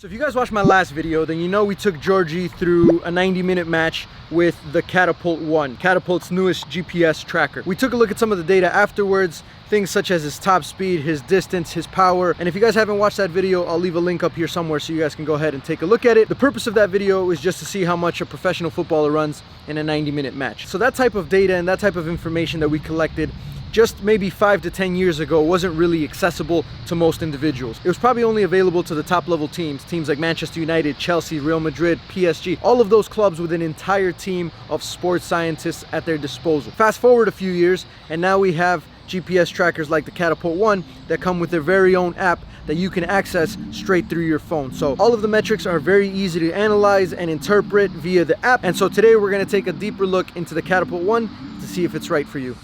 So if you guys watched my last video, then you know we took Georgie through a 90-minute match with the Catapult 1, Catapult's newest GPS tracker. We took a look at some of the data afterwards, things such as his top speed, his distance, his power. And if you guys haven't watched that video, I'll leave a link up here somewhere so you guys can go ahead and take a look at it. The purpose of that video is just to see how much a professional footballer runs in a 90-minute match. So that type of data and that type of information that we collected just maybe 5 to 10 years ago wasn't really accessible to most individuals. It was probably only available to the top level teams like Manchester United, Chelsea, Real Madrid, PSG, all of those clubs with an entire team of sports scientists at their disposal. Fast forward a few years and now we have GPS trackers like the Catapult 1 that come with their very own app that you can access straight through your phone. So all of the metrics are very easy to analyze and interpret via the app. And so today we're going to take a deeper look into the Catapult 1 to see if it's right for you.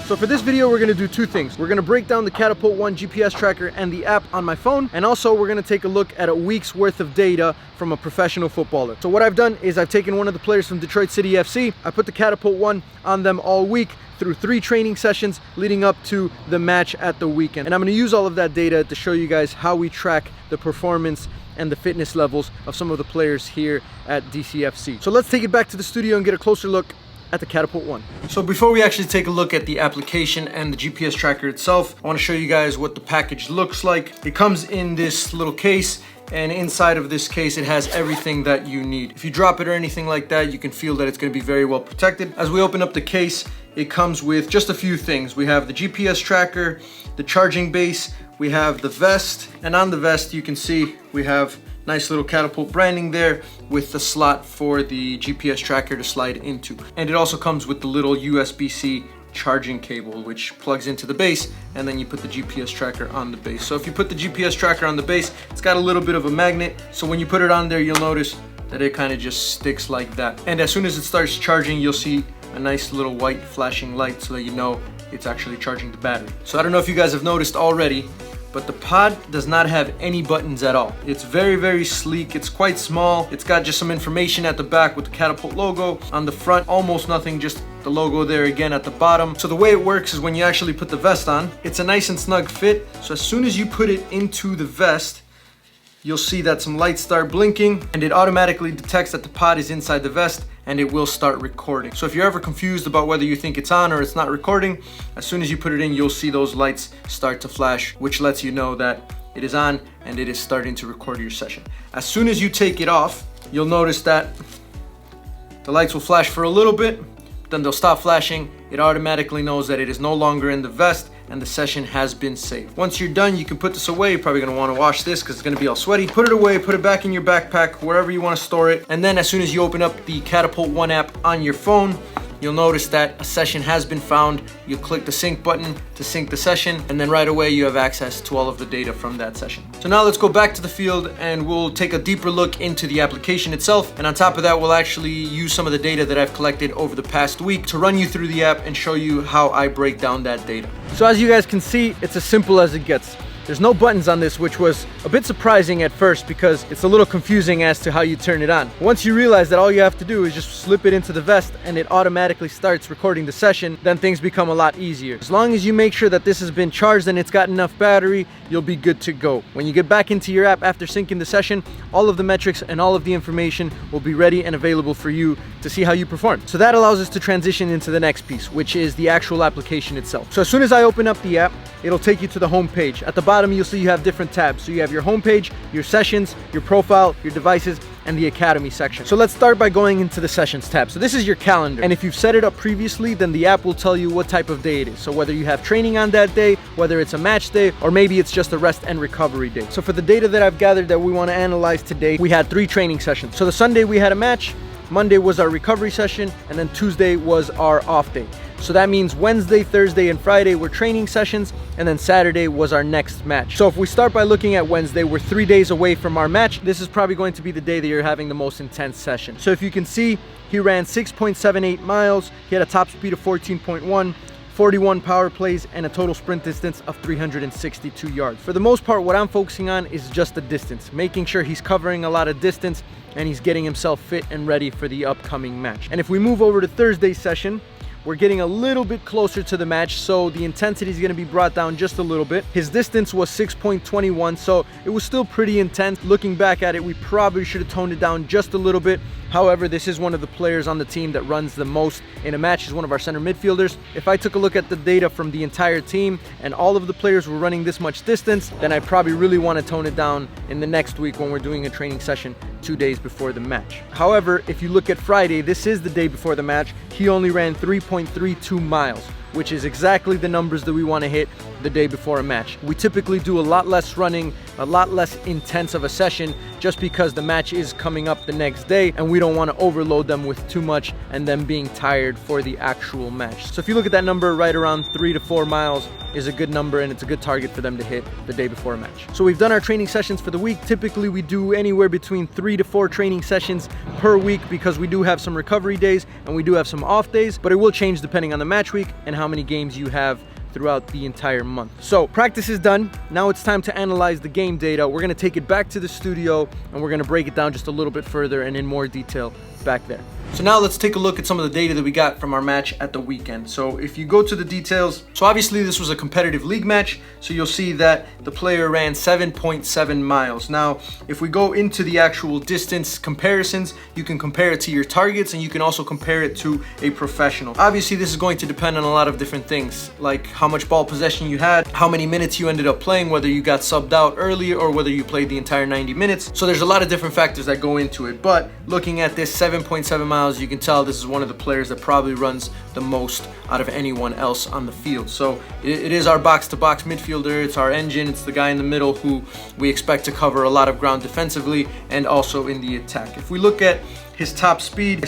So for this video, we're gonna do two things. We're gonna break down the Catapult 1 GPS tracker and the app on my phone, and also we're gonna take a look at a week's worth of data from a professional footballer. So what I've done is I've taken one of the players from Detroit City FC, I put the Catapult 1 on them all week through 3 training sessions leading up to the match at the weekend. And I'm gonna use all of that data to show you guys how we track the performance and the fitness levels of some of the players here at DCFC. So let's take it back to the studio and get a closer look at the Catapult 1. So before we actually take a look at the application and the GPS tracker itself, I want to show you guys what the package looks like. It comes in this little case, and inside of this case it has everything that you need. If you drop it or anything like that, you can feel that it's going to be very well protected. As we open up the case, it comes with just a few things. We have the GPS tracker, the charging base, we have the vest, and on the vest you can see we have nice little Catapult branding there with the slot for the GPS tracker to slide into. And it also comes with the little USB-C charging cable which plugs into the base, and then you put the GPS tracker on the base. So if you put the GPS tracker on the base, it's got a little bit of a magnet, so when you put it on there you'll notice that it kind of just sticks like that. And as soon as it starts charging, you'll see a nice little white flashing light so that you know it's actually charging the battery. So I don't know if you guys have noticed already, but the pod does not have any buttons at all. It's very, very sleek. It's quite small. It's got just some information at the back with the Catapult logo. On the front, almost nothing, just the logo there again at the bottom. So the way it works is when you actually put the vest on, it's a nice and snug fit. So as soon as you put it into the vest, you'll see that some lights start blinking and it automatically detects that the pod is inside the vest and it will start recording. So if you're ever confused about whether you think it's on or it's not recording, as soon as you put it in, you'll see those lights start to flash, which lets you know that it is on and it is starting to record your session. As soon as you take it off, you'll notice that the lights will flash for a little bit, then they'll stop flashing. It automatically knows that it is no longer in the vest and the session has been saved. Once you're done, you can put this away. You're probably gonna wanna wash this because it's gonna be all sweaty. Put it away, put it back in your backpack, wherever you wanna store it. And then as soon as you open up the Catapult 1 app on your phone, you'll notice that a session has been found. You click the sync button to sync the session, and then right away you have access to all of the data from that session. So now let's go back to the field and we'll take a deeper look into the application itself. And on top of that, we'll actually use some of the data that I've collected over the past week to run you through the app and show you how I break down that data. So as you guys can see, it's as simple as it gets. There's no buttons on this, which was a bit surprising at first because it's a little confusing as to how you turn it on. Once you realize that all you have to do is just slip it into the vest and it automatically starts recording the session, then things become a lot easier. As long as you make sure that this has been charged and it's got enough battery, you'll be good to go. When you get back into your app after syncing the session, all of the metrics and all of the information will be ready and available for you to see how you perform. So that allows us to transition into the next piece, which is the actual application itself. So as soon as I open up the app, it'll take you to the home page. At the bottom, you'll see you have different tabs. So you have your home page, your sessions, your profile, your devices, and the Academy section. So let's start by going into the Sessions tab. So this is your calendar. And if you've set it up previously, then the app will tell you what type of day it is. So whether you have training on that day, whether it's a match day, or maybe it's just a rest and recovery day. So for the data that I've gathered that we want to analyze today, we had 3 training sessions. So the Sunday we had a match, Monday was our recovery session, and then Tuesday was our off day. So that means Wednesday, Thursday, and Friday were training sessions, and then Saturday was our next match. So if we start by looking at Wednesday, we're 3 days away from our match. This is probably going to be the day that you're having the most intense session. So if you can see, he ran 6.78 miles. He had a top speed of 14.1, 41 power plays, and a total sprint distance of 362 yards. For the most part, what I'm focusing on is just the distance, making sure he's covering a lot of distance and he's getting himself fit and ready for the upcoming match. And if we move over to Thursday's session, we're getting a little bit closer to the match, so the intensity is going to be brought down just a little bit. His distance was 6.21, so it was still pretty intense. Looking back at it, we probably should have toned it down just a little bit. However, this is one of the players on the team that runs the most in a match. He's one of our center midfielders. If I took a look at the data from the entire team and all of the players were running this much distance, then I probably really want to tone it down in the next week when we're doing a training session 2 days before the match. However, if you look at Friday, this is the day before the match, he only ran 3.32 miles, which is exactly the numbers that we want to hit the day before a match. We typically do a lot less running, a lot less intense of a session, just because the match is coming up the next day and we don't want to overload them with too much and them being tired for the actual match. So if you look at that number, right around 3 to 4 miles is a good number, and it's a good target for them to hit the day before a match. So we've done our training sessions for the week. Typically we do anywhere between 3 to 4 training sessions per week, because we do have some recovery days and we do have some off days, but it will change depending on the match week and how many games you have throughout the entire month. So practice is done. Now it's time to analyze the game data. We're going to take it back to the studio and we're going to break it down just a little bit further and in more detail back there. So now let's take a look at some of the data that we got from our match at the weekend. So if you go to the details, so obviously this was a competitive league match, so you'll see that the player ran 7.7 miles. Now, if we go into the actual distance comparisons, you can compare it to your targets and you can also compare it to a professional. Obviously, this is going to depend on a lot of different things, like how much ball possession you had, how many minutes you ended up playing, whether you got subbed out early or whether you played the entire 90 minutes. So there's a lot of different factors that go into it, but looking at this 7.7 miles, you can tell this is one of the players that probably runs the most out of anyone else on the field. So it is our box-to-box midfielder, it's our engine, it's the guy in the middle who we expect to cover a lot of ground defensively and also in the attack. If we look at his top speed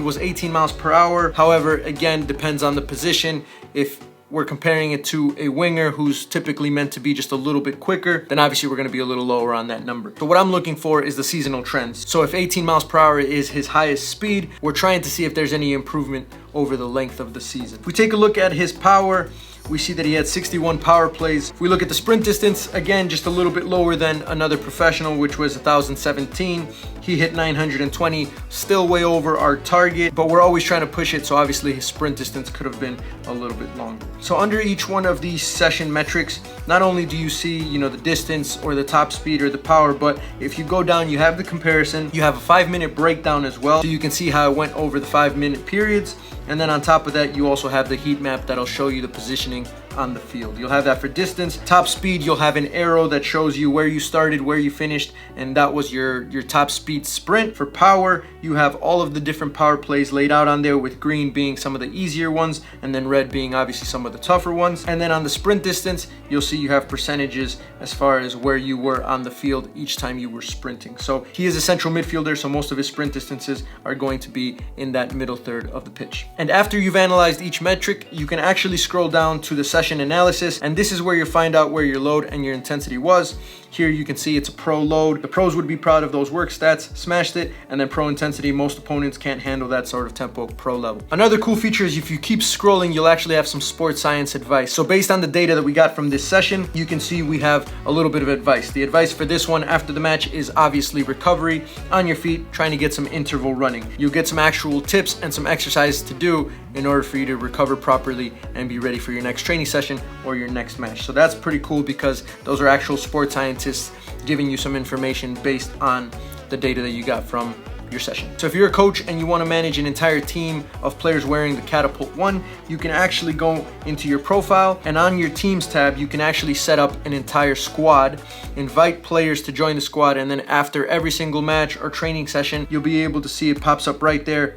was 18 miles per hour. However, again, depends on the position. If we're comparing it to a winger who's typically meant to be just a little bit quicker, then obviously we're going to be a little lower on that number. So what I'm looking for is the seasonal trends. So if 18 miles per hour is his highest speed, we're trying to see if there's any improvement over the length of the season. If we take a look at his power, we see that he had 61 power plays. If we look at the sprint distance, again, just a little bit lower than another professional, which was 1,017. He hit 920, still way over our target, but we're always trying to push it, so obviously his sprint distance could have been a little bit longer. So under each one of these session metrics, not only do you see, the distance or the top speed or the power, but if you go down, you have the comparison, you have a 5-minute breakdown as well, so you can see how it went over the 5-minute periods. And then on top of that, you also have the heat map that'll show you the positioning on the field. You'll have that for distance. Top speed, you'll have an arrow that shows you where you started, where you finished, and that was your top speed sprint. For power, you have all of the different power plays laid out on there, with green being some of the easier ones and then red being obviously some of the tougher ones. And then on the sprint distance, you'll see you have percentages as far as where you were on the field each time you were sprinting. So he is a central midfielder, so most of his sprint distances are going to be in that middle third of the pitch. And after you've analyzed each metric, you can actually scroll down to the session analysis, and this is where you find out where your load and your intensity was. Here you can see it's a pro load. The pros would be proud of those work stats, smashed it, and then pro intensity, most opponents can't handle that sort of tempo pro level. Another cool feature is if you keep scrolling, you'll actually have some sports science advice. So based on the data that we got from this session, you can see we have a little bit of advice. The advice for this one after the match is obviously recovery, on your feet, trying to get some interval running. You'll get some actual tips and some exercises to do in order for you to recover properly and be ready for your next training session or your next match. So that's pretty cool because those are actual sports scientists giving you some information based on the data that you got from your session. So if you're a coach and you want to manage an entire team of players wearing the Catapult 1, you can actually go into your profile, and on your teams tab, you can actually set up an entire squad, invite players to join the squad, and then after every single match or training session, you'll be able to see it pops up right there.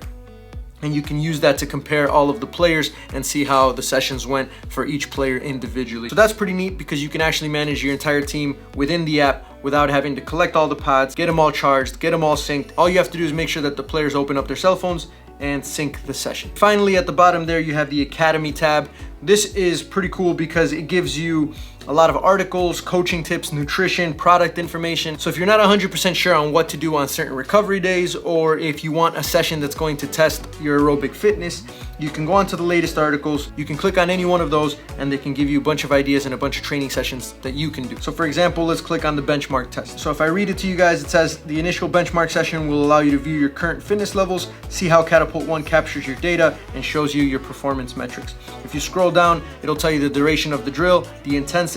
And you can use that to compare all of the players and see how the sessions went for each player individually. So that's pretty neat because you can actually manage your entire team within the app without having to collect all the pods, get them all charged, get them all synced. All you have to do is make sure that the players open up their cell phones and sync the session. Finally, at the bottom there, you have the Academy tab, This is pretty cool because it gives you a lot of articles, coaching tips, nutrition, product information. So if you're not 100% sure on what to do on certain recovery days, or if you want a session that's going to test your aerobic fitness, you can go onto the latest articles. You can click on any one of those and they can give you a bunch of ideas and a bunch of training sessions that you can do. So for example, let's click on the benchmark test. So if I read it to you guys, it says the initial benchmark session will allow you to view your current fitness levels, see how Catapult 1 captures your data and shows you your performance metrics. If you scroll down, it'll tell you the duration of the drill, the intensity,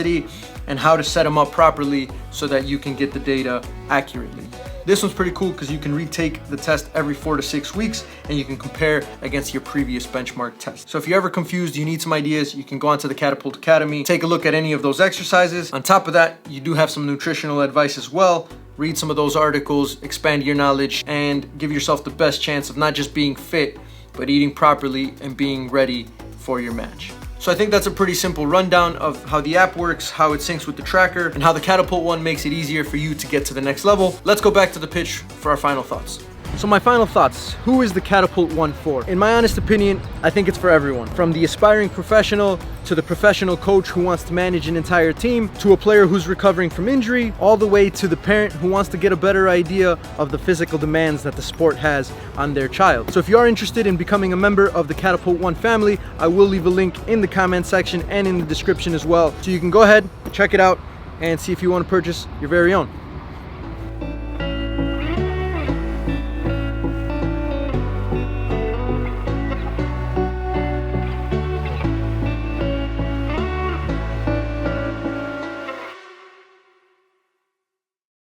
and how to set them up properly so that you can get the data accurately. This one's pretty cool because you can retake the test every 4 to 6 weeks and you can compare against your previous benchmark test. So if you're ever confused, you need some ideas, you can go onto the Catapult Academy, take a look at any of those exercises. On top of that, you do have some nutritional advice as well. Read some of those articles, expand your knowledge, and give yourself the best chance of not just being fit, but eating properly and being ready for your match. So I think that's a pretty simple rundown of how the app works, how it syncs with the tracker, and how the Catapult 1 makes it easier for you to get to the next level. Let's go back to the pitch for our final thoughts. So my final thoughts, who is the Catapult 1 for? In my honest opinion, I think it's for everyone. From the aspiring professional to the professional coach who wants to manage an entire team, to a player who's recovering from injury, all the way to the parent who wants to get a better idea of the physical demands that the sport has on their child. So if you are interested in becoming a member of the Catapult 1 family, I will leave a link in the comment section and in the description as well. So you can go ahead, check it out, and see if you want to purchase your very own.